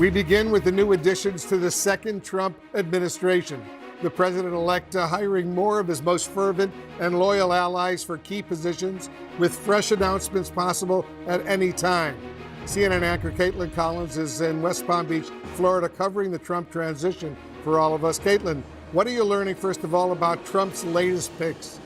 We begin with the new additions to the second Trump administration. The president-elect hiring more of his most fervent and loyal allies for key positions, with fresh announcements possible at any time. CNN anchor Caitlin Collins is in West Palm Beach, Florida, covering the Trump transition for all of us. Caitlin, what are you learning, first of all, about Trump's latest picks?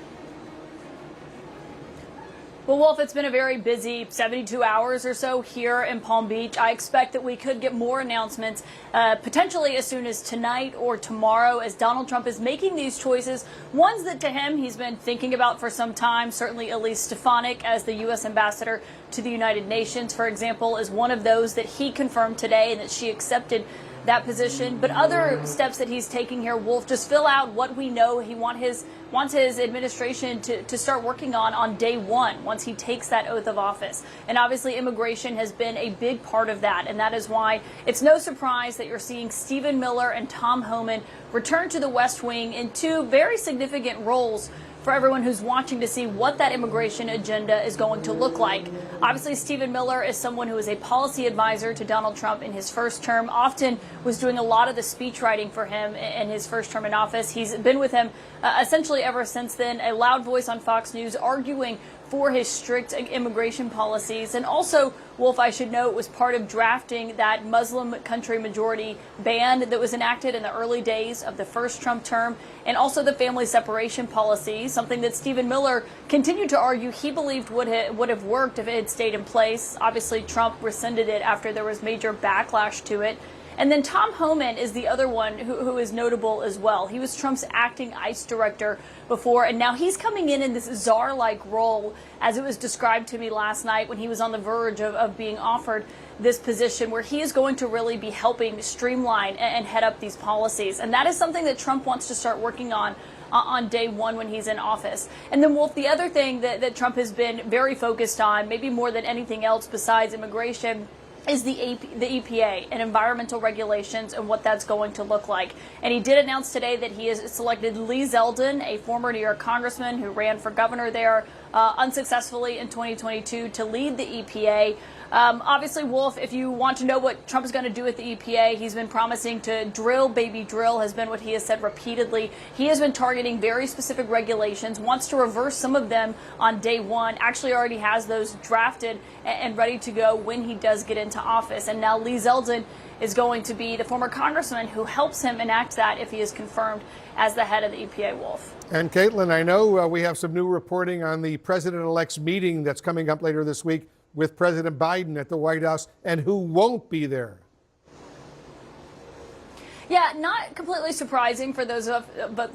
Well, Wolf, it's been a very busy 72 hours or so here in Palm Beach. I expect that we could get more announcements potentially as soon as tonight or tomorrow, as Donald Trump is making these choices, ones that to him he's been thinking about for some time. Certainly Elise Stefanik, as the U.S. ambassador to the United Nations, for example, is one of those that he confirmed today and that she accepted that position. But other steps that he's taking here, Wolf, just fill out what we know he wants his administration to start working on day one, once he takes that oath of office. And obviously immigration has been a big part of that, and that is why it's no surprise that you're seeing Stephen Miller and Tom Homan return to the West Wing in two very significant roles for everyone who's watching to see what that immigration agenda is going to look like. Obviously, Stephen Miller is someone who is a policy advisor to Donald Trump in his first term, often was doing a lot of the speech writing for him in his first term in office. He's been with him essentially ever since then, a loud voice on Fox News arguing for his strict immigration policies. And also, Wolf, I should note, was part of drafting that Muslim country majority ban that was enacted in the early days of the first Trump term, and also the family separation policy, something that Stephen Miller continued to argue he believed would have worked if it had stayed in place. Obviously, Trump rescinded it after there was major backlash to it. And then Tom Homan is the other one who is notable as well. He was Trump's acting ICE director before, and now he's coming in this czar-like role, as it was described to me last night when he was on the verge of being offered this position, where he is going to really be helping streamline and head up these policies. And that is something that Trump wants to start working on day one when he's in office. And then, Wolf, the other thing that Trump has been very focused on, maybe more than anything else besides immigration, is the EPA and environmental regulations and what that's going to look like. And he did announce today that he has selected Lee Zeldin, a former New York congressman who ran for governor there unsuccessfully in 2022, to lead the EPA. Obviously, Wolf, if you want to know what Trump is going to do with the EPA, he's been promising to drill, baby drill, has been what he has said repeatedly. He has been targeting very specific regulations, wants to reverse some of them on day one, actually already has those drafted and ready to go when he does get into office. And now Lee Zeldin is going to be the former congressman who helps him enact that if he is confirmed as the head of the EPA, Wolf. And Caitlin, I know we have some new reporting on the president-elect's meeting that's coming up later this week with President Biden at the White House, and who won't be there. Yeah, not completely surprising for those of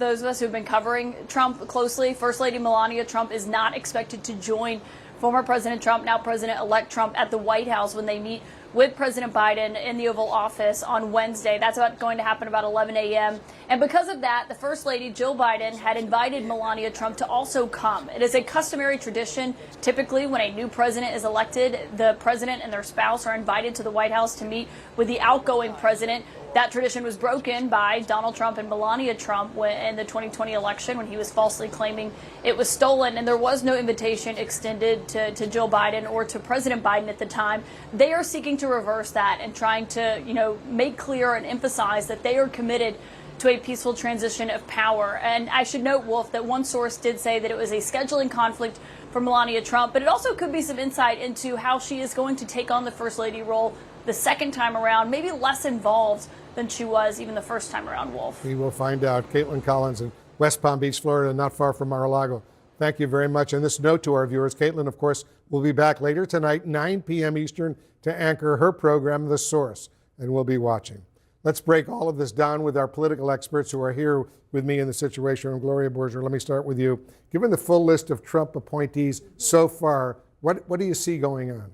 us who've been covering Trump closely. First Lady Melania Trump is not expected to join former President Trump, now President-elect Trump, at the White House when they meet with President Biden in the Oval Office on Wednesday. That's going to happen about 11 a.m. And because of that, the First Lady, Jill Biden, had invited Melania Trump to also come. It is a customary tradition. Typically, when a new president is elected, the president and their spouse are invited to the White House to meet with the outgoing president. That tradition was broken by Donald Trump and Melania Trump in the 2020 election, when he was falsely claiming it was stolen, and there was no invitation extended to Jill Biden or to President Biden at the time. They are seeking to reverse that and trying to, make clear and emphasize that they are committed to a peaceful transition of power. And I should note, Wolf, that one source did say that it was a scheduling conflict for Melania Trump, but it also could be some insight into how she is going to take on the First Lady role the second time around, maybe less involved than she was even the first time around, Wolf. We will find out. Caitlin Collins in West Palm Beach, Florida, not far from Mar-a-Lago. Thank you very much. And this note to our viewers, Caitlin, of course, will be back later tonight, 9 p.m. Eastern, to anchor her program, The Source, and we'll be watching. Let's break all of this down with our political experts who are here with me in the Situation Room. Gloria Borger, let me start with you. Given the full list of Trump appointees so far, what do you see going on?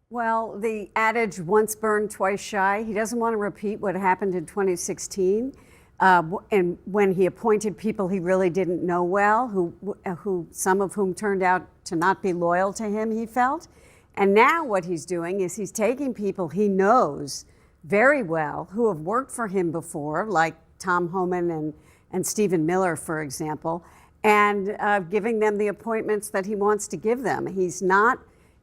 Well, the adage, once burned, twice shy. He doesn't want to repeat what happened in 2016, and when he appointed people he really didn't know well, who some of whom turned out to not be loyal to him, he felt. And now what he's doing is he's taking people he knows very well, who have worked for him before, like Tom Homan and Stephen Miller, for example, and giving them the appointments that he wants to give them. He's not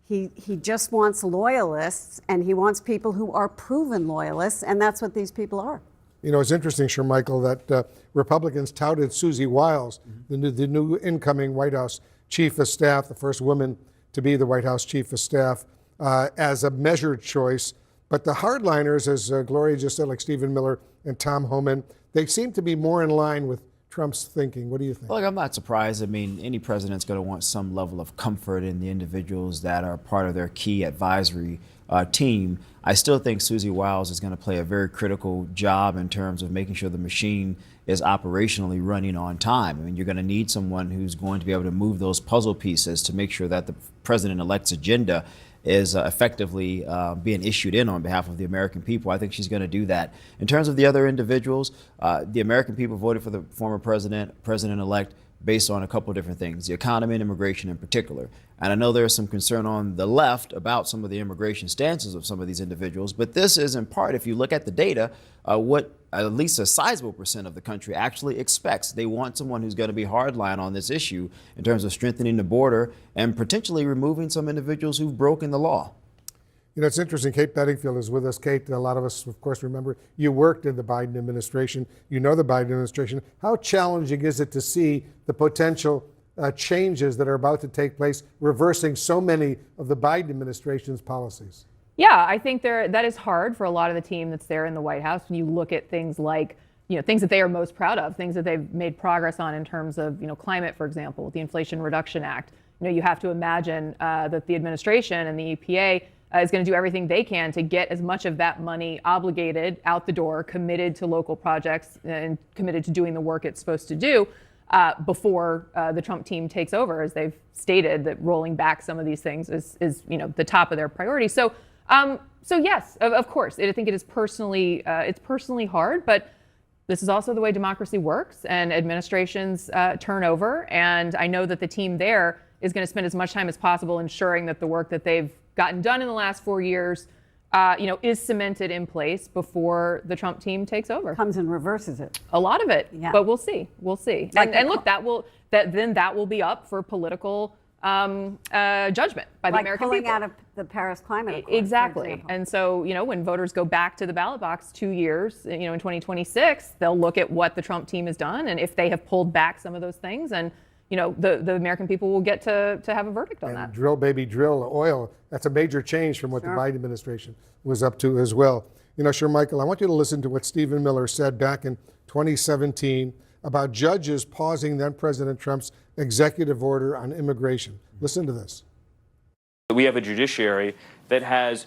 He just wants loyalists, and he wants people who are proven loyalists, and that's what these people are. You know, it's interesting, Shermichael, that Republicans touted Susie Wiles, the new incoming White House chief of staff, the first woman to be the White House chief of staff, as a measured choice. But the hardliners, as Gloria just said, like Stephen Miller and Tom Homan, they seem to be more in line with Trump's thinking. What do you think? Look, I'm not surprised. I mean, any president's going to want some level of comfort in the individuals that are part of their key advisory team. I still think Susie Wiles is going to play a very critical job in terms of making sure the machine is operationally running on time. I mean, you're going to need someone who's going to be able to move those puzzle pieces to make sure that the president-elect's agenda is effectively being issued in on behalf of the American people. I think she's going to do that. In terms of the other individuals, the American people voted for the former president-elect based on a couple of different things, the economy and immigration in particular. And I know there's some concern on the left about some of the immigration stances of some of these individuals, but this is in part, if you look at the data, what at least a sizable percent of the country actually expects. They want someone who's going to be hardline on this issue in terms of strengthening the border and potentially removing some individuals who've broken the law. You know, it's interesting. Kate Bedingfield is with us. Kate, a lot of us, of course, remember you worked in the Biden administration. You know the Biden administration. How challenging is it to see the potential changes that are about to take place, reversing so many of the Biden administration's policies? Yeah, I think that is hard for a lot of the team that's there in the White House. When you look at things like, things that they are most proud of, things that they've made progress on in terms of, climate, for example, the Inflation Reduction Act. You have to imagine that the administration and the EPA is going to do everything they can to get as much of that money obligated out the door, committed to local projects and committed to doing the work it's supposed to do before the Trump team takes over, as they've stated that rolling back some of these things is the top of their priority. So yes, of course, I think it is personally hard, but this is also the way democracy works, and administrations turn over. And I know that the team there is going to spend as much time as possible ensuring that the work that they've gotten done in the last 4 years, is cemented in place before the Trump team takes over. Comes and reverses it. A lot of it, yeah. But we'll see. We'll see. And look, that will be up for political judgment by the American pulling people. out of the Paris Climate Accord. Exactly. And so, when voters go back to the ballot box 2 years, in 2026, they'll look at what the Trump team has done, and if they have pulled back some of those things, and the American people will get to have a verdict on that. Drill, baby, drill, oil. That's a major change from what the Biden administration was up to as well. Shermichael, I want you to listen to what Stephen Miller said back in 2017 about judges pausing then President Trump's executive order on immigration. Listen to this. We have a judiciary that has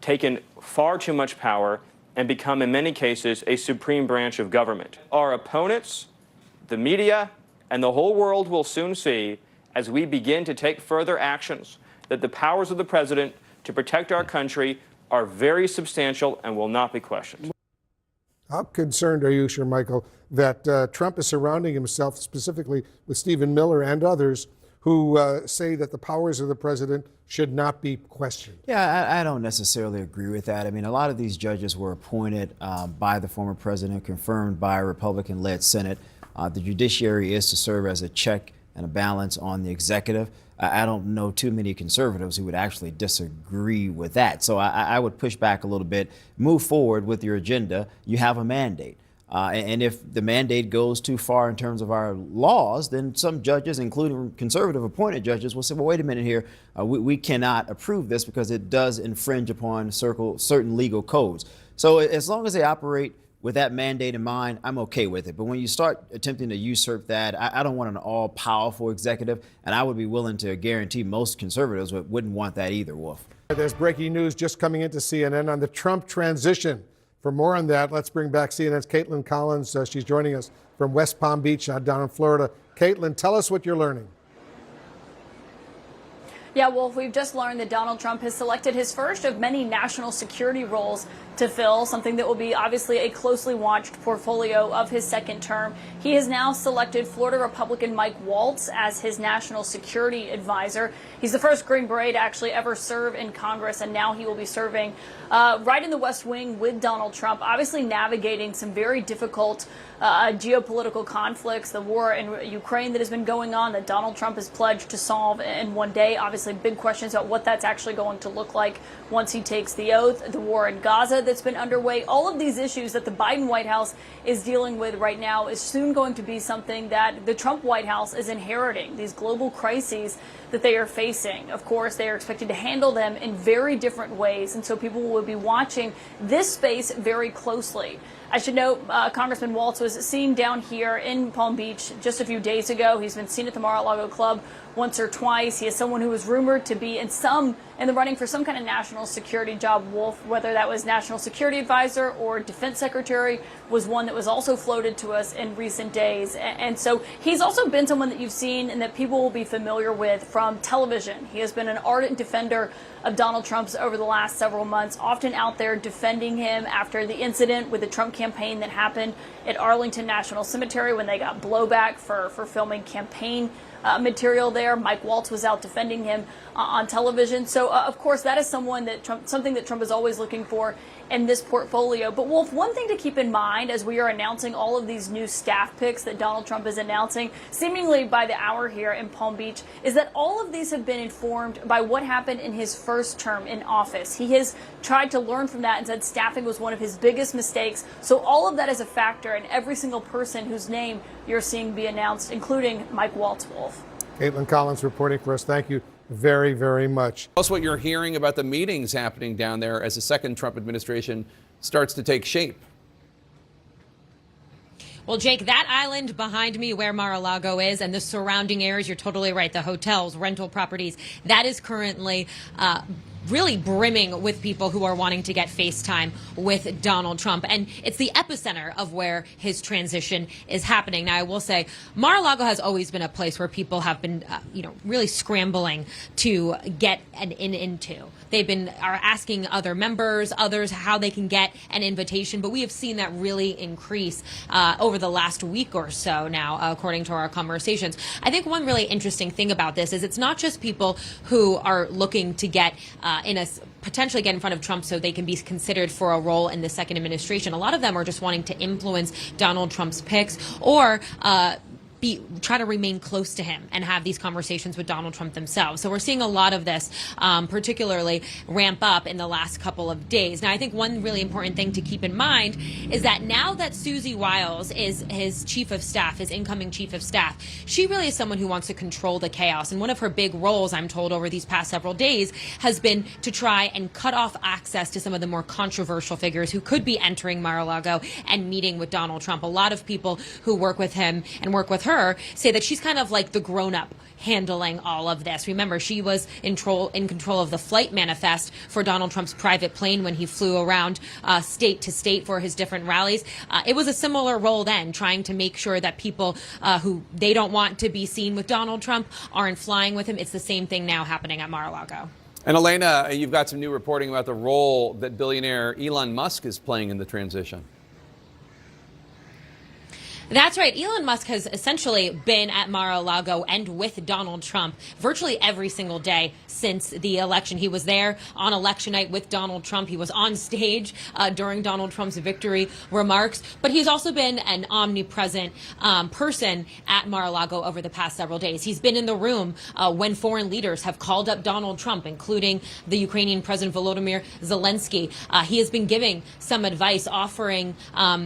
taken far too much power and become, in many cases, a supreme branch of government. Our opponents, the media, and the whole world will soon see, as we begin to take further actions, that the powers of the president to protect our country are very substantial and will not be questioned. How concerned are you, Shermichael, that Trump is surrounding himself specifically with Stephen Miller and others who say that the powers of the president should not be questioned? Yeah, I don't necessarily agree with that. I mean, a lot of these judges were appointed by the former president, confirmed by a Republican-led Senate. The judiciary is to serve as a check and a balance on the executive. I don't know too many conservatives who would actually disagree with that. So I would push back a little bit, move forward with your agenda. You have a mandate. And if the mandate goes too far in terms of our laws, then some judges, including conservative appointed judges, will say, well, wait a minute here. We cannot approve this because it does infringe upon certain legal codes. So as long as they operate with that mandate in mind, I'm okay with it. But when you start attempting to usurp that, I don't want an all-powerful executive, and I would be willing to guarantee most conservatives wouldn't want that either, Wolf. There's breaking news just coming into CNN on the Trump transition. For more on that, let's bring back CNN's Caitlin Collins. She's joining us from West Palm Beach down in Florida. Caitlin, tell us what you're learning. Yeah, Wolf, we've just learned that Donald Trump has selected his first of many national security roles to fill, something that will be obviously a closely watched portfolio of his second term. He has now selected Florida Republican Mike Waltz as his national security advisor. He's the first Green Beret to actually ever serve in Congress, and now he will be serving right in the West Wing with Donald Trump, obviously navigating some very difficult geopolitical conflicts, the war in Ukraine that has been going on, that Donald Trump has pledged to solve in one day. Obviously, big questions about what that's actually going to look like once he takes the oath. The war in Gaza that's been underway. All of these issues that the Biden White House is dealing with right now is soon going to be something that the Trump White House is inheriting, these global crises that they are facing. Of course, they are expected to handle them in very different ways, and so people will be watching this space very closely. I should note Congressman Waltz was seen down here in Palm Beach just a few days ago. He's been seen at the Mar-a-Lago Club once or twice. He is someone who was rumored to be in the running for some kind of national security job. Wolf, whether that was national security advisor or defense secretary, was one that was also floated to us in recent days. And so he's also been someone that you've seen and that people will be familiar with from television. He has been an ardent defender of Donald Trump's over the last several months, often out there defending him after the incident with the Trump campaign that happened at Arlington National Cemetery when they got blowback for filming campaign material there. Mike Waltz was out defending him on television. So, of course, that is something that Trump is always looking for in this portfolio. But, Wolf, one thing to keep in mind as we are announcing all of these new staff picks that Donald Trump is announcing, seemingly by the hour here in Palm Beach, is that all of these have been informed by what happened in his first term in office. He has tried to learn from that and said staffing was one of his biggest mistakes. So all of that is a factor in every single person whose name you're seeing be announced, including Mike Waltz. Wolf. Caitlin Collins reporting for us. Thank you very, very much. Tell us what you're hearing about the meetings happening down there as the second Trump administration starts to take shape. Well, Jake, that island behind me where Mar-a-Lago is and the surrounding areas, you're totally right, the hotels, rental properties, that is currently really brimming with people who are wanting to get FaceTime with Donald Trump. And it's the epicenter of where his transition is happening. Now, I will say Mar-a-Lago has always been a place where people have been, really scrambling to get an into. Are asking other members, others, how they can get an invitation. But we have seen that really increase over the last week or so now, according to our conversations. I think one really interesting thing about this is it's not just people who are looking to get potentially get in front of Trump so they can be considered for a role in the second administration. A lot of them are just wanting to influence Donald Trump's picks or try to remain close to him and have these conversations with Donald Trump themselves. So we're seeing a lot of this particularly ramp up in the last couple of days. Now, I think one really important thing to keep in mind is that now that Susie Wiles is his chief of staff, his incoming chief of staff, she really is someone who wants to control the chaos. And one of her big roles, I'm told, over these past several days has been to try and cut off access to some of the more controversial figures who could be entering Mar-a-Lago and meeting with Donald Trump. A lot of people who work with him and work with her say that she's kind of like the grown-up handling all of this. Remember, she was in control of the flight manifest for Donald Trump's private plane when he flew around state to state for his different rallies. It was a similar role then, trying to make sure that people who they don't want to be seen with Donald Trump aren't flying with him. It's the same thing now happening at Mar-a-Lago. And Elena, you've got some new reporting about the role that billionaire Elon Musk is playing in the transition. That's right. Elon Musk has essentially been at Mar-a-Lago and with Donald Trump virtually every single day since the election. He was there on election night with Donald Trump. He was on stage during Donald Trump's victory remarks. But he's also been an omnipresent person at Mar-a-Lago over the past several days. He's been in the room when foreign leaders have called up Donald Trump, including the Ukrainian President Volodymyr Zelensky. He has been giving some advice, offering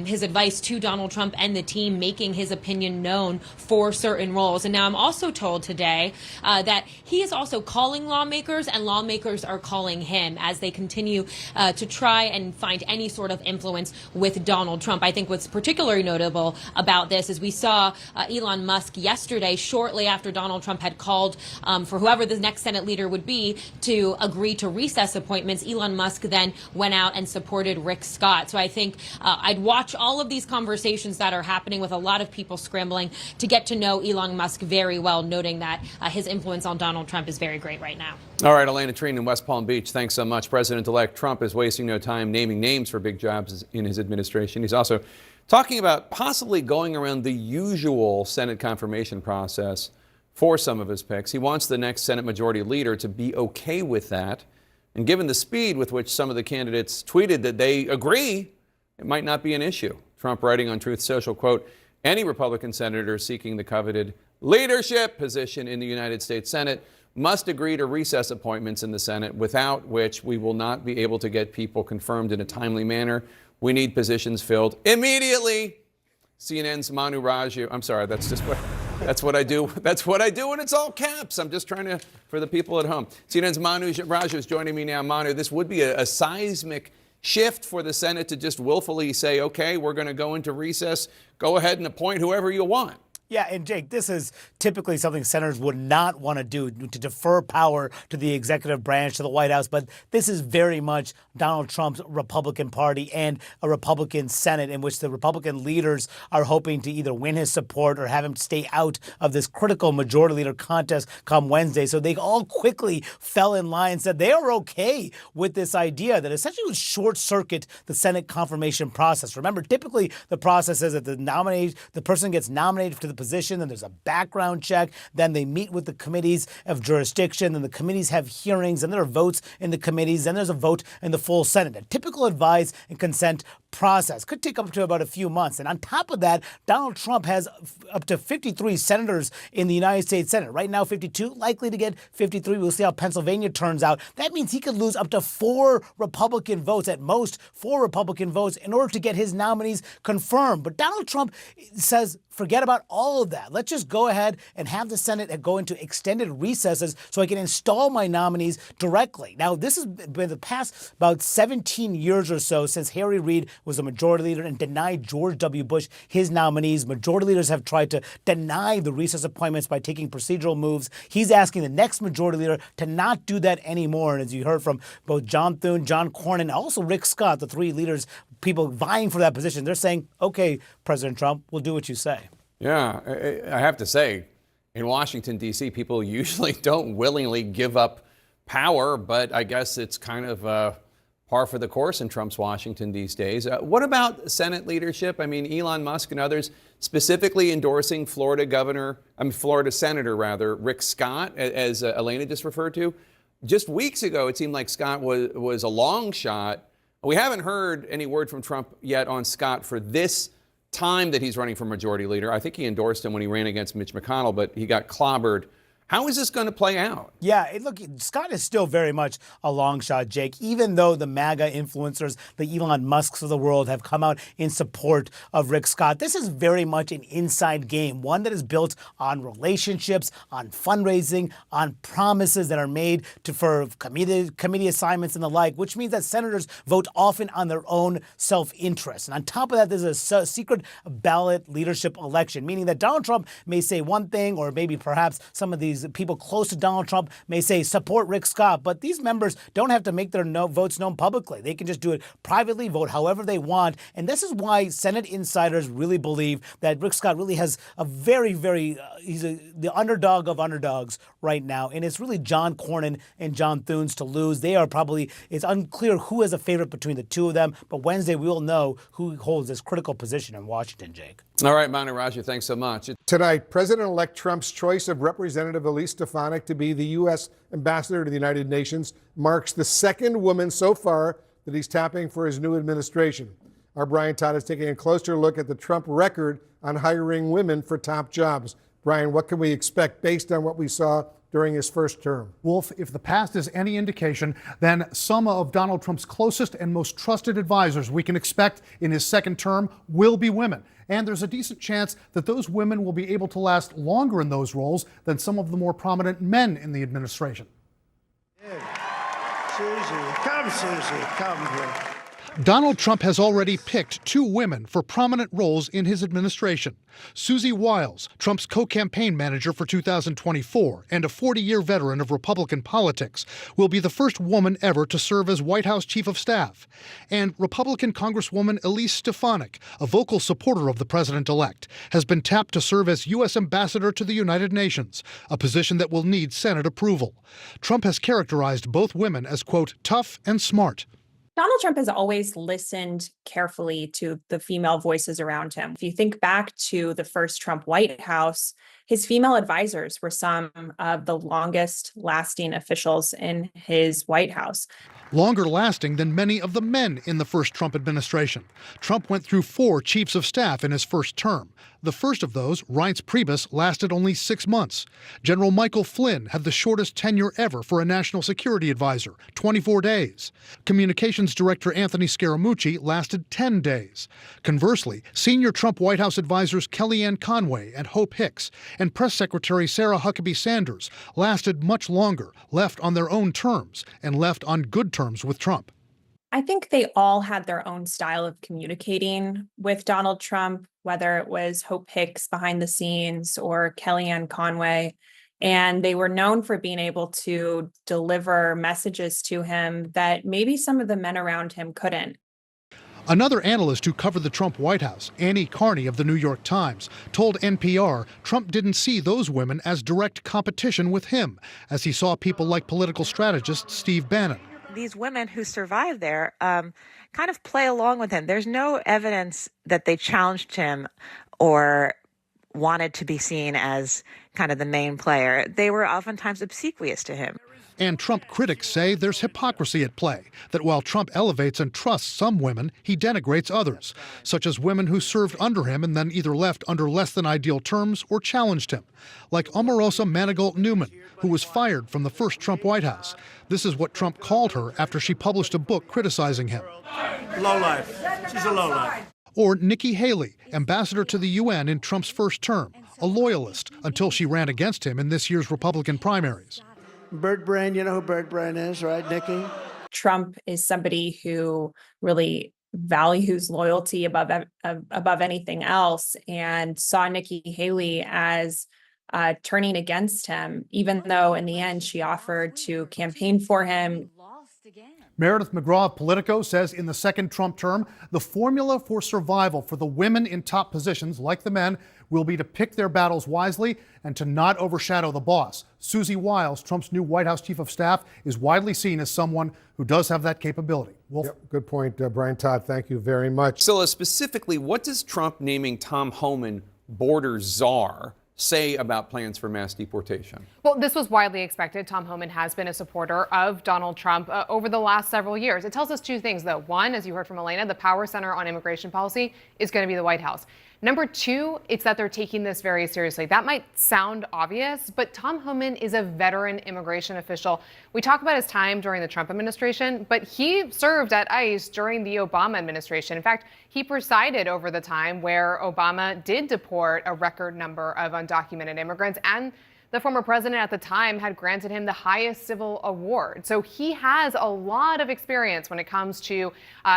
his advice to Donald Trump and the team, making his opinion known for certain roles. And now I'm also told today that he is also calling lawmakers, and lawmakers are calling him as they continue to try and find any sort of influence with Donald Trump. I think what's particularly notable about this is we saw Elon Musk yesterday, shortly after Donald Trump had called for whoever the next Senate leader would be to agree to recess appointments. Elon Musk then went out and supported Rick Scott. So I think I'd watch all of these conversations that are happening with a lot of people scrambling to get to know Elon Musk very well, noting that his influence on Donald Trump is very great right now. All right, Elena Treen in West Palm Beach, thanks so much. President-elect Trump is wasting no time naming names for big jobs in his administration. He's also talking about possibly going around the usual Senate confirmation process for some of his picks. He wants the next Senate Majority Leader to be okay with that. And given the speed with which some of the candidates tweeted that they agree, it might not be an issue. Trump writing on Truth Social, quote, any Republican senator seeking the coveted leadership position in the United States Senate must agree to recess appointments in the Senate, without which we will not be able to get people confirmed in a timely manner. We need positions filled immediately. CNN's Manu Raju. I'm sorry, that's what I do. That's what I do when it's all caps. I'm just trying to, for the people at home. CNN's Manu Raju is joining me now. Manu, this would be a seismic shift for the Senate to just willfully say, okay, we're going to go into recess. Go ahead and appoint whoever you want. Yeah, and Jake, this is typically something senators would not want to do, to defer power to the executive branch, to the White House. But this is very much Donald Trump's Republican Party and a Republican Senate in which the Republican leaders are hoping to either win his support or have him stay out of this critical majority leader contest come Wednesday. So they all quickly fell in line and said they are okay with this idea that essentially would short circuit the Senate confirmation process. Remember, typically the process is that the person gets nominated to the position, then there's a background check, then they meet with the committees of jurisdiction, then the committees have hearings, and there are votes in the committees, then there's a vote in the full Senate. A typical advise and consent process could take up to about a few months. And on top of that, Donald Trump has up to 53 senators in the United States Senate. Right now, 52, likely to get 53. We'll see how Pennsylvania turns out. That means he could lose up to 4 Republican votes, at most 4 Republican votes, in order to get his nominees confirmed. But Donald Trump says, forget about all of that. Let's just go ahead and have the Senate go into extended recesses so I can install my nominees directly. Now, this has been the past about 17 years or so since Harry Reid was a majority leader and denied George W. Bush his nominees. Majority leaders have tried to deny the recess appointments by taking procedural moves. He's asking the next majority leader to not do that anymore. And as you heard from both John Thune, John Cornyn, and also Rick Scott, the 3 leaders, people vying for that position, they're saying, okay, President Trump, we'll do what you say. Yeah, I have to say, in Washington, D.C., people usually don't willingly give up power, but I guess it's kind of par for the course in Trump's Washington these days. What about Senate leadership? I mean, Elon Musk and others specifically endorsing Florida Senator Rick Scott, as Elena just referred to. Just weeks ago, it seemed like Scott was a long shot. We haven't heard any word from Trump yet on Scott for this time that he's running for majority leader. I think he endorsed him when he ran against Mitch McConnell, but he got clobbered. How is this going to play out? Yeah, look, Scott is still very much a long shot, Jake, even though the MAGA influencers, the Elon Musks of the world, have come out in support of Rick Scott. This is very much an inside game, one that is built on relationships, on fundraising, on promises that are made for committee assignments and the like, which means that senators vote often on their own self-interest. And on top of that, there's a secret ballot leadership election, meaning that Donald Trump may say one thing, or maybe perhaps some of these people close to Donald Trump may say support Rick Scott, but these members don't have to make their votes known publicly. They can just do it privately, vote however they want. And this is why Senate insiders really believe that Rick Scott really has a very, he's the underdog of underdogs right now. And it's really John Cornyn and John Thunes to lose. They are it's unclear who has a favorite between the two of them, but Wednesday we will know who holds this critical position in Washington, Jake. All right, Manu Raju, thanks so much. Tonight, President-elect Trump's choice of Representative Elise Stefanik to be the U.S. ambassador to the United Nations marks the second woman so far that he's tapping for his new administration. Our Brian Todd is taking a closer look at the Trump record on hiring women for top jobs. Brian, what can we expect based on what we saw during his first term? Wolf, if the past is any indication, then some of Donald Trump's closest and most trusted advisors we can expect in his second term will be women. And there's a decent chance that those women will be able to last longer in those roles than some of the more prominent men in the administration. Susie, come here. Donald Trump has already picked 2 women for prominent roles in his administration. Susie Wiles, Trump's co-campaign manager for 2024 and a 40-year veteran of Republican politics, will be the first woman ever to serve as White House Chief of Staff. And Republican Congresswoman Elise Stefanik, a vocal supporter of the president-elect, has been tapped to serve as U.S. Ambassador to the United Nations, a position that will need Senate approval. Trump has characterized both women as, quote, tough and smart. Donald Trump has always listened carefully to the female voices around him. If you think back to the first Trump White House, his female advisors were some of the longest lasting officials in his White House. Longer lasting than many of the men in the first Trump administration. Trump went through 4 chiefs of staff in his first term. The first of those, Reince Priebus, lasted only 6 months. General Michael Flynn had the shortest tenure ever for a national security advisor, 24 days. Communications Director Anthony Scaramucci lasted 10 days. Conversely, senior Trump White House advisors Kellyanne Conway and Hope Hicks and Press Secretary Sarah Huckabee Sanders lasted much longer, left on their own terms, and left on good terms with Trump. I think they all had their own style of communicating with Donald Trump, whether it was Hope Hicks behind the scenes or Kellyanne Conway. And they were known for being able to deliver messages to him that maybe some of the men around him couldn't. Another analyst who covered the Trump White House, Annie Carney of the New York Times, told NPR Trump didn't see those women as direct competition with him, as he saw people like political strategist Steve Bannon. These women who survived there kind of play along with him. There's no evidence that they challenged him or wanted to be seen as kind of the main player. They were oftentimes obsequious to him. And Trump critics say there's hypocrisy at play, that while Trump elevates and trusts some women, he denigrates others, such as women who served under him and then either left under less than ideal terms or challenged him, like Omarosa Manigault Newman, who was fired from the first Trump White House. This is what Trump called her after she published a book criticizing him. Lowlife. She's a lowlife. Or Nikki Haley, ambassador to the UN in Trump's first term, a loyalist until she ran against him in this year's Republican primaries. Bird Brain, you know who Bird Brain is, right, Nikki? Trump is somebody who really values loyalty above anything else, and saw Nikki Haley as turning against him, even though in the end she offered to campaign for him. Meredith McGraw of Politico says in the second Trump term, the formula for survival for the women in top positions, like the men, will be to pick their battles wisely and to not overshadow the boss. Susie Wiles, Trump's new White House Chief of Staff, is widely seen as someone who does have that capability. Yep, good point, Brian Todd. Thank you very much. Scylla, specifically, what does Trump naming Tom Homan border czar say about plans for mass deportation? Well, this was widely expected. Tom Homan has been a supporter of Donald Trump over the last several years. It tells us 2 things, though. One, as you heard from Elena, the power center on immigration policy is going to be the White House. Number 2, it's that they're taking this very seriously. That might sound obvious, but Tom Homan is a veteran immigration official. We talk about his time during the Trump administration, but he served at ICE during the Obama administration. In fact, he presided over the time where Obama did deport a record number of undocumented immigrants, and the former president at the time had granted him the highest civil award. So he has a lot of experience when it comes to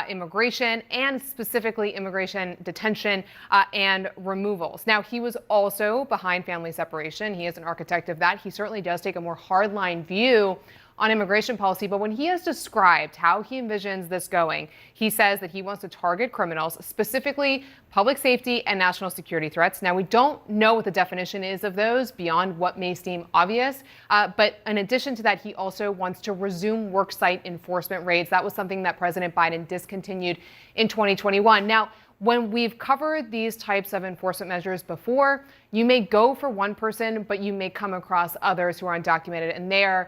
immigration, and specifically immigration detention and removals. Now, he was also behind family separation. He is an architect of that. He certainly does take a more hardline view on immigration policy, but when he has described how he envisions this going, he says that he wants to target criminals, specifically public safety and national security threats. Now, we don't know what the definition is of those beyond what may seem obvious, but in addition to that, he also wants to resume worksite enforcement raids. That was something that President Biden discontinued in 2021. Now, when we've covered these types of enforcement measures before, you may go for one person, but you may come across others who are undocumented, and they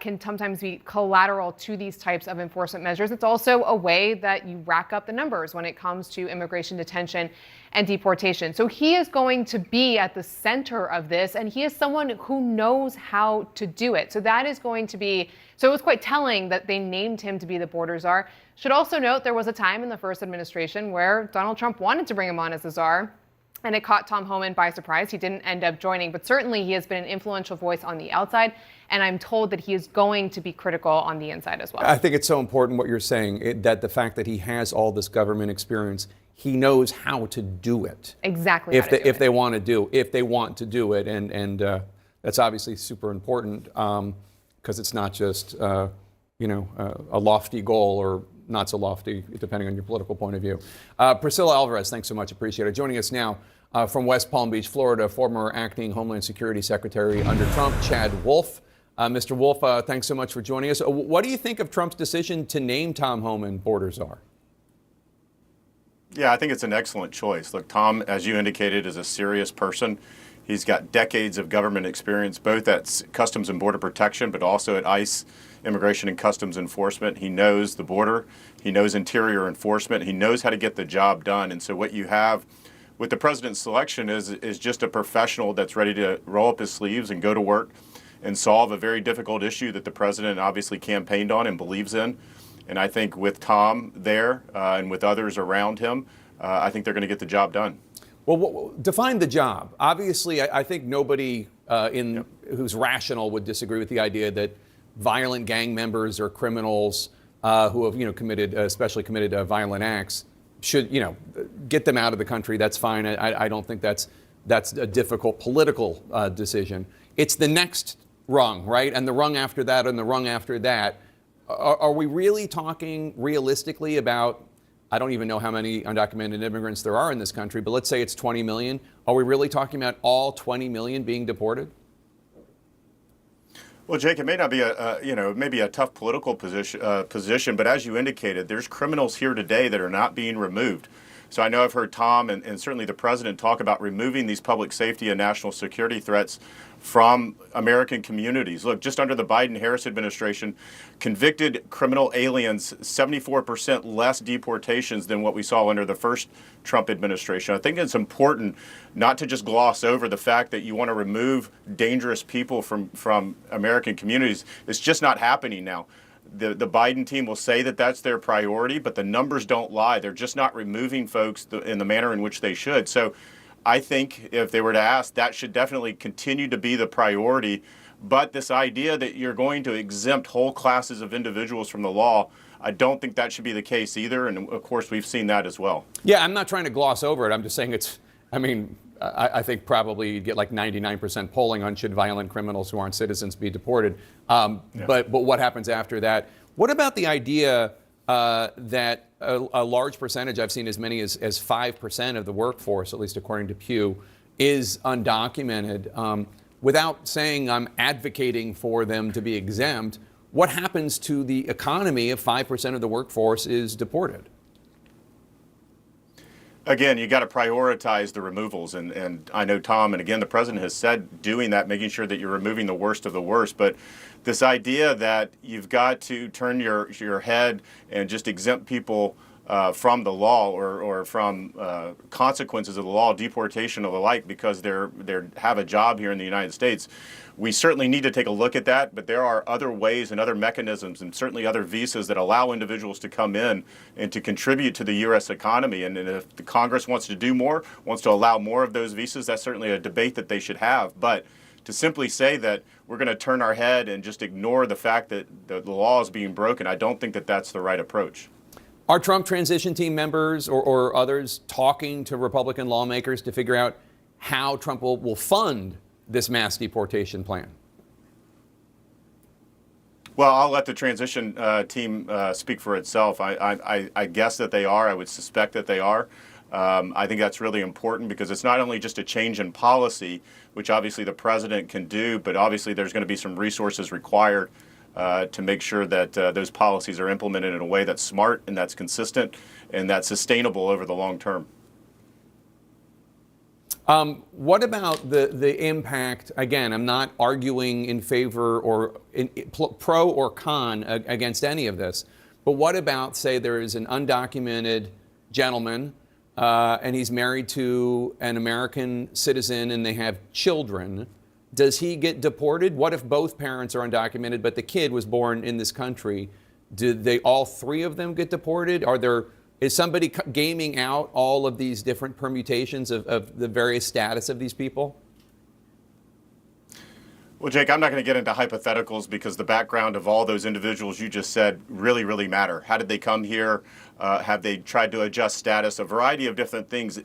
can sometimes be collateral to these types of enforcement measures. It's also a way that you rack up the numbers when it comes to immigration detention and deportation. So he is going to be at the center of this, and he is someone who knows how to do it. So that is going to be, so it was quite telling that they named him to be the border czar. Should also note there was a time in the first administration where Donald Trump wanted to bring him on as the czar. And it caught Tom Homan by surprise. He didn't end up joining, but certainly he has been an influential voice on the outside. And I'm told that he is going to be critical on the inside as well. I think it's so important what you're saying, that the fact that he has all this government experience, he knows how to do it. Exactly. If they want to do it, and that's obviously super important because it's not just a lofty goal or not so lofty, depending on your political point of view. Priscilla Alvarez, thanks so much, appreciate it. Joining us now from West Palm Beach, Florida, former acting Homeland Security Secretary under Trump, Chad Wolf. Mr. Wolf, thanks so much for joining us. What do you think of Trump's decision to name Tom Homan border czar? Yeah, I think it's an excellent choice. Look, Tom, as you indicated, is a serious person. He's got decades of government experience, both at Customs and Border Protection, but also at ICE, Immigration and Customs Enforcement. He knows the border. He knows interior enforcement. He knows how to get the job done. And so what you have with the president's selection is just a professional that's ready to roll up his sleeves and go to work and solve a very difficult issue that the president obviously campaigned on and believes in. And I think with Tom there and with others around him, I think they're going to get the job done. Well, define the job. Obviously, I think nobody who's rational would disagree with the idea that violent gang members or criminals who have especially committed violent acts should get them out of the country. That's fine. I don't think that's a difficult political decision. It's the next rung, right? And the rung after that, and the rung after that. Are we really talking realistically about, I don't even know how many undocumented immigrants there are in this country, but let's say it's 20 million. Are we really talking about all 20 million being deported? Well, Jake, it may not be maybe a tough political position, but as you indicated, there's criminals here today that are not being removed. So I know I've heard Tom and certainly the president talk about removing these public safety and national security threats from American communities. Look, just under the Biden-Harris administration, convicted criminal aliens, 74% less deportations than what we saw under the first Trump administration. I think it's important not to just gloss over the fact that you want to remove dangerous people from American communities. It's just not happening now. The Biden team will say that that's their priority, but the numbers don't lie. They're just not removing folks in the manner in which they should. So I think if they were to ask, that should definitely continue to be the priority. But this idea that you're going to exempt whole classes of individuals from the law, I don't think that should be the case either. And of course, we've seen that as well. Yeah, I'm not trying to gloss over it. I'm just saying I think probably you'd get like 99% polling on should violent criminals who aren't citizens be deported. But what happens after that? What about the idea that a large percentage, I've seen as many as 5% of the workforce, at least according to Pew, is undocumented? Without saying I'm advocating for them to be exempt, what happens to the economy if 5% of the workforce is deported? Again, you got to prioritize the removals. And I know Tom, and again, the president has said doing that, making sure that you're removing the worst of the worst. But this idea that you've got to turn your head and just exempt people from the law or from consequences of the law, deportation or the like, because they have a job here in the United States. We certainly need to take a look at that, but there are other ways and other mechanisms and certainly other visas that allow individuals to come in and to contribute to the U.S. economy. And if the Congress wants to do more, wants to allow more of those visas, that's certainly a debate that they should have. But to simply say that we're going to turn our head and just ignore the fact that the law is being broken, I don't think that that's the right approach. Are Trump transition team members or others talking to Republican lawmakers to figure out how Trump will fund this mass deportation plan? Well, I'll let the transition team speak for itself. I guess that they are. I would suspect that they are. I think that's really important because it's not only just a change in policy, which obviously the president can do, but obviously there's going to be some resources required to make sure that those policies are implemented in a way that's smart and that's consistent and that's sustainable over the long term. What about the impact? Again, I'm not arguing in favor or pro or con against any of this, but what about, say, there is an undocumented gentleman and he's married to an American citizen and they have children. Does he get deported? What if both parents are undocumented, but the kid was born in this country? Do all three of them get deported? Are there Is somebody gaming out all of these different permutations of the various status of these people? Well, Jake, I'm not going to get into hypotheticals because the background of all those individuals you just said really, really matter. How did they come here? Have they tried to adjust status? A variety of different things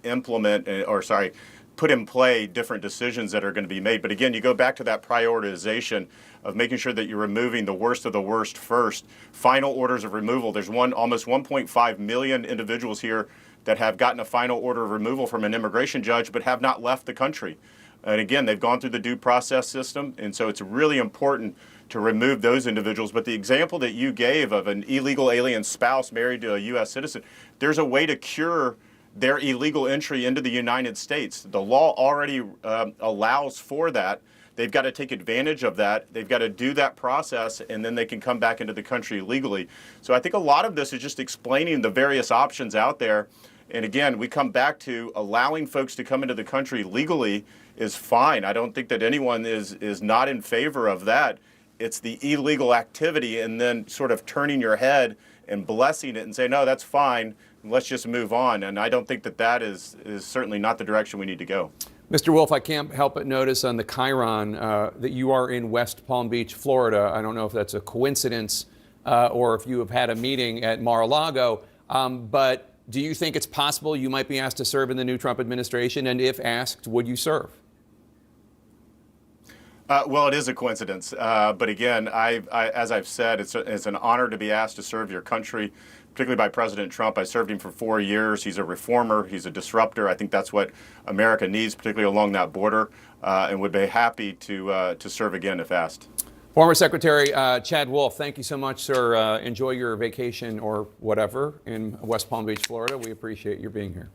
put in play different decisions that are going to be made. But again, you go back to that prioritization of making sure that you're removing the worst of the worst first. Final orders of removal. There's almost 1.5 million individuals here that have gotten a final order of removal from an immigration judge but have not left the country. And again, they've gone through the due process system, and so it's really important to remove those individuals. But the example that you gave of an illegal alien spouse married to a U.S. citizen, there's a way to cure their illegal entry into the United States. The law already allows for that. They've got to take advantage of that. They've got to do that process, and then they can come back into the country legally. So I think a lot of this is just explaining the various options out there. And again, we come back to allowing folks to come into the country legally is fine. I don't think that anyone is not in favor of that. It's the illegal activity and then sort of turning your head and blessing it and saying, no, that's fine, let's just move on. And I don't think that is certainly not the direction we need to go. Mr. Wolf, I can't help but notice on the Chiron that you are in West Palm Beach, Florida. I don't know if that's a coincidence or if you have had a meeting at Mar-a-Lago, but do you think it's possible you might be asked to serve in the new Trump administration? And if asked, would you serve? Well, it is a coincidence. But again, as I've said, it's an honor to be asked to serve your country, particularly by President Trump. I served him for 4 years. He's a reformer. He's a disruptor. I think that's what America needs, particularly along that border, and would be happy to serve again if asked. Former Secretary Chad Wolf, thank you so much, sir. Enjoy your vacation or whatever in West Palm Beach, Florida. We appreciate your being here.